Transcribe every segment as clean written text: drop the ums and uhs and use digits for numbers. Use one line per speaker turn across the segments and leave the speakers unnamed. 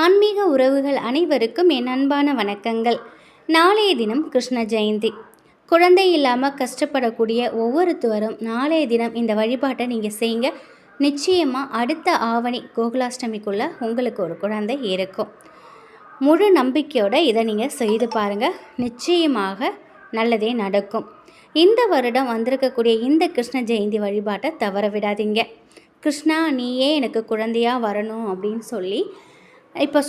ஆன்மீக உறவுகள் அனைவருக்கும் என் அன்பான வணக்கங்கள். நாளைய தினம் கிருஷ்ண ஜெயந்தி. குழந்தை இல்லாமல் கஷ்டப்படக்கூடிய ஒவ்வொருத்தவரும் நாளைய தினம் இந்த வழிபாட்டை நீங்கள் செய்யுங்க. நிச்சயமாக அடுத்த ஆவணி கோகுலாஷ்டமிக்குள்ளே உங்களுக்கு ஒரு குழந்தை இருக்கும். முழு நம்பிக்கையோடு இதை நீங்கள் செய்து பாருங்கள். நிச்சயமாக நல்லதே நடக்கும். இந்த வருடம் வந்திருக்கக்கூடிய இந்த கிருஷ்ண ஜெயந்தி வழிபாட்டை தவற விடாதீங்க. கிருஷ்ணா, நீயே எனக்கு குழந்தையாக வரணும் அப்படின்னு சொல்லி இப்போ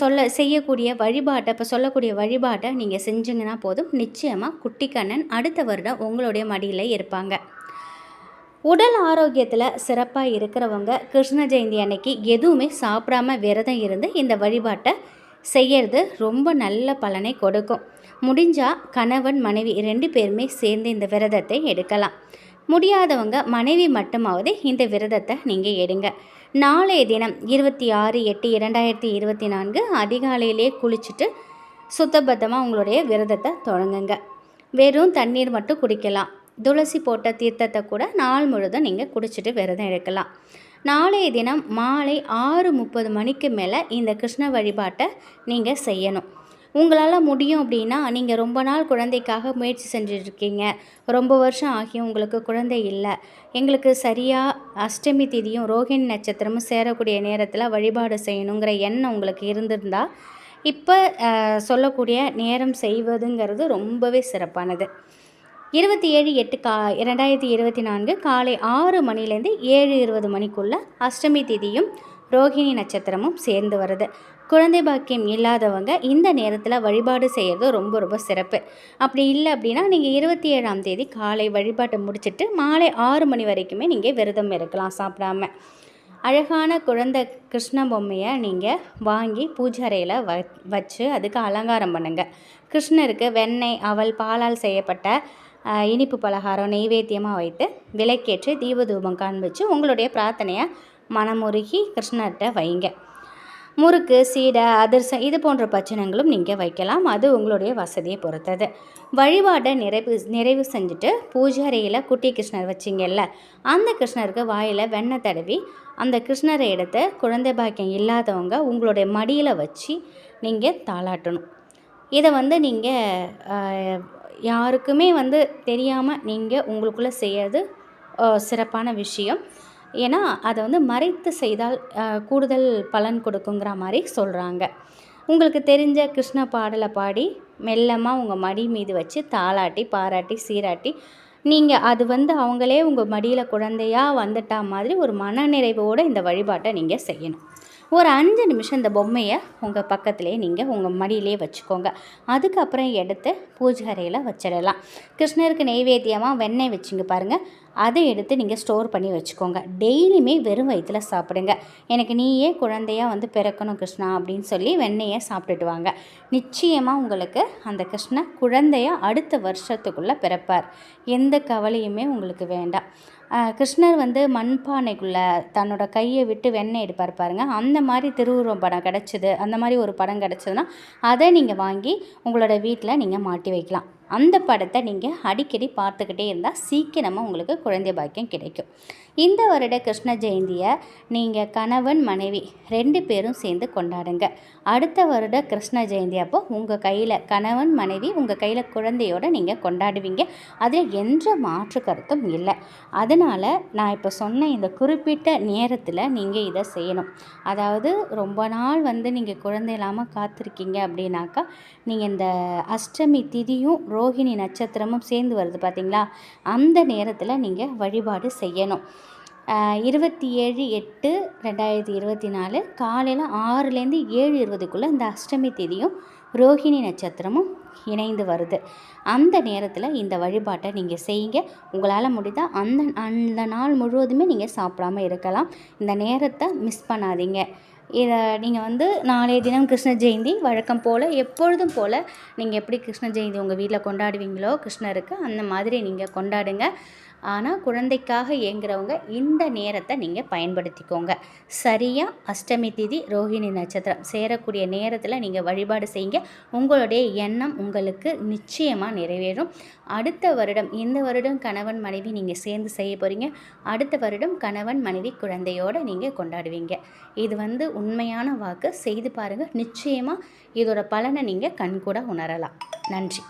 சொல்லக்கூடிய வழிபாட்டை நீங்கள் செஞ்சிங்கன்னா போதும். நிச்சயமாக குட்டிக்கண்ணன் அடுத்த வருடம் உங்களுடைய மடியில் இருப்பாங்க. உடல் ஆரோக்கியத்தில் சிறப்பாக இருக்கிறவங்க கிருஷ்ண ஜெயந்தி அன்னைக்கு எதுவுமே சாப்பிடாம விரதம் இருந்து இந்த வழிபாட்டை செய்கிறது ரொம்ப நல்ல பலனை கொடுக்கும். முடிஞ்சால் கணவன் மனைவி 2 பேருமே சேர்ந்து இந்த விரதத்தை எடுக்கலாம். முடியாதவங்க மனைவி மட்டுமாவது இந்த விரதத்தை நீங்கள் எடுங்க. நாளைய தினம் 26/8/2024 அதிகாலையிலே குளிச்சுட்டு சுத்தபத்தமாக உங்களுடைய விரதத்தை தொடங்குங்க. வெறும் தண்ணீர் மட்டும் குடிக்கலாம். துளசி போட்ட தீர்த்தத்தை கூட நாள் முழுதும் நீங்கள் குடிச்சிட்டு விரதம் எடுக்கலாம். நாளைய தினம் மாலை 6:30 மணிக்கு மேலே இந்த கிருஷ்ண வழிபாட்டை நீங்கள் செய்யணும். உங்களால் முடியும் அப்படின்னா, நீங்கள் ரொம்ப நாள் குழந்தைக்காக முயற்சி செஞ்சுருக்கீங்க, ரொம்ப வருஷம் ஆகியும் உங்களுக்கு குழந்தை இல்லை, எங்களுக்கு சரியாக அஷ்டமி திதியும் ரோகிணி நட்சத்திரமும் சேரக்கூடிய நேரத்தில் வழிபாடு செய்யணுங்கிற எண்ணம் உங்களுக்கு இருந்திருந்தால் இப்போ சொல்லக்கூடிய நேரம் செய்வதுங்கிறது ரொம்பவே சிறப்பானது. 27/8/2024 காலை 6 மணிலேருந்து 7:20 மணிக்குள்ளே அஷ்டமி திதியும் ரோகிணி நட்சத்திரமும் சேர்ந்து வருது. குழந்தை பாக்கியம் இல்லாதவங்க இந்த நேரத்தில் வழிபாடு செய்கிறது ரொம்ப ரொம்ப சிறப்பு. அப்படி இல்லை அப்படின்னா நீங்கள் 27ஆம் தேதி காலை வழிபாட்டை முடிச்சுட்டு மாலை 6 மணி வரைக்குமே நீங்கள் விரதம் இருக்கலாம் சாப்பிடாம. அழகான குழந்தை கிருஷ்ண பொம்மையை நீங்கள் வாங்கி பூஜை அறையில் வச்சு அதுக்கு அலங்காரம் பண்ணுங்கள். கிருஷ்ணருக்கு வெண்ணெய், அவல், பாலால் செய்யப்பட்ட இனிப்பு பலகாரம் நெய்வேத்தியமாக வைத்து விளக்கேற்றி தீபதூபம் காண்பிச்சு உங்களுடைய பிரார்த்தனையை மனமுருகி கிருஷ்ணர்கிட்ட வைங்க. முறுக்கு, சீடை, அதிரசம் இது போன்ற பட்சணங்களும் நீங்கள் வைக்கலாம். அது உங்களுடைய வசதியை பொறுத்தது. வழிபாட்டை நிறைவு செஞ்சுட்டு பூஜை அறையில் குட்டி கிருஷ்ணர் வச்சிங்கல்ல, அந்த கிருஷ்ணருக்கு வாயில் வெண்ணெய் தடவி அந்த கிருஷ்ணரை எடுத்து குழந்தை பாக்கியம் இல்லாதவங்க உங்களுடைய மடியில் வச்சு நீங்கள் தாளாட்டணும். இதை நீங்கள் யாருக்குமே தெரியாமல் நீங்கள் உங்களுக்குள்ளே செய்யறது சிறப்பான விஷயம். ஏன்னா அதை மறைத்து செய்தால் கூடுதல் பலன் கொடுக்குங்கிற மாதிரி சொல்கிறாங்க. உங்களுக்கு தெரிஞ்ச கிருஷ்ண பாடலை பாடி மெல்லமாக உங்கள் மடி மீது வச்சு தாளாட்டி பாராட்டி சீராட்டி நீங்கள் அது அவங்களே உங்கள் மடியில் குழந்தையாக வந்துட்டா மாதிரி ஒரு மனநிறைவோடு இந்த வழிபாட்டை நீங்கள் செய்யணும். ஒரு 5 நிமிஷம் இந்த பொம்மையை உங்கள் பக்கத்துலேயே நீங்கள் உங்கள் மடியிலே வச்சுக்கோங்க. அதுக்கப்புறம் எடுத்து பூஜை அறையில் வச்சிடலாம். கிருஷ்ணருக்கு நெய்வேத்தியமாக வெண்ணெய் வச்சுங்க பாருங்கள், அதை எடுத்து நீங்கள் ஸ்டோர் பண்ணி வச்சுக்கோங்க. டெய்லியுமே வெறும் வயிற்றில் சாப்பிடுங்க. எனக்கு நீயே குழந்தையாக பிறக்கணும் கிருஷ்ணா அப்படின்னு சொல்லி வெண்ணெயை சாப்பிட்டுட்டு வாங்க. நிச்சயமாக உங்களுக்கு அந்த கிருஷ்ண குழந்தையாக அடுத்த வருஷத்துக்குள்ளே பிறப்பார். எந்த கவலையுமே உங்களுக்கு வேண்டாம். கிருஷ்ணர் மண்பானைக்குள்ளே தன்னோட கையை விட்டு வெண்ணெய் எடுப்பார் பாருங்கள், அந்த மாதிரி திருவுருவம் படம் கிடச்சிது, அந்த மாதிரி ஒரு படம் கிடச்சிதுன்னா அதை நீங்கள் வாங்கி உங்களோட வீட்டில் நீங்கள் மாட்டி வைக்கலாம். அந்த படத்தை நீங்கள் அடிக்கடி பார்த்துக்கிட்டே இருந்தால் சீக்கிரமாக உங்களுக்கு குழந்தை பாக்கியம் கிடைக்கும். இந்த வருட கிருஷ்ண ஜெயந்தியை நீங்கள் கணவன் மனைவி 2 பேரும் சேர்ந்து கொண்டாடுங்க. அடுத்த வருட கிருஷ்ண ஜெயந்தி அப்போ உங்கள் கையில் கணவன் மனைவி உங்கள் கையில் குழந்தையோடு நீங்கள் கொண்டாடுவீங்க. அதில் எந்த மாற்று கருத்தும் இல்லை. அதனால் நான் இப்போ சொன்ன இந்த குறிப்பிட்ட நேரத்தில் நீங்கள் இதை செய்யணும். அதாவது ரொம்ப நாள் நீங்கள் குழந்தை இல்லாமல் காத்திருக்கீங்க அப்படின்னாக்கா, நீங்கள் இந்த அஷ்டமி திதியும் ரோகிணி நட்சத்திரமும் சேர்ந்து வருது பார்த்தீங்களா, அந்த நேரத்தில் நீங்கள் வழிபாடு செய்யணும். 27/8/2024 காலையில் 6லேருந்து 7:20 இந்த அஷ்டமி திதியும் ரோகிணி நட்சத்திரமும் இணைந்து வருது. அந்த நேரத்தில் இந்த வழிபாட்டை நீங்கள் செய்யுங்க. உங்களால் முடிந்தால் அந்த நாள் முழுவதுமே நீங்கள் சாப்பிடாமல் இருக்கலாம். இந்த நேரத்தை மிஸ் பண்ணாதீங்க. இதை நீங்கள் நாளைய தினம் கிருஷ்ண ஜெயந்தி வழக்கம் போல் எப்பொழுதும் போல் நீங்கள் எப்படி கிருஷ்ண ஜெயந்தி உங்கள் வீட்டில் கொண்டாடுவீங்களோ கிருஷ்ணருக்கு, அந்த மாதிரி நீங்கள் கொண்டாடுங்க. ஆனால் குழந்தைக்காக ஏங்குறவங்க இந்த நேரத்தை நீங்கள் பயன்படுத்திக்கோங்க. சரியாக அஷ்டமி திதி ரோஹிணி நட்சத்திரம் சேரக்கூடிய நேரத்தில் நீங்கள் வழிபாடு செய்யுங்க. உங்களுடைய எண்ணம் உங்களுக்கு நிச்சயமாக நிறைவேறும். அடுத்த வருடம், இந்த வருடம் கணவன் மனைவி நீங்கள் சேர்ந்து செய்ய போகிறீங்க. அடுத்த வருடம் கணவன் மனைவி குழந்தையோடு நீங்கள் கொண்டாடுவீங்க. இது உண்மையான வாக்கு. செய்து பாருங்கள். நிச்சயமாக இதோட பலனை நீங்கள் கண்கூட உணரலாம். நன்றி.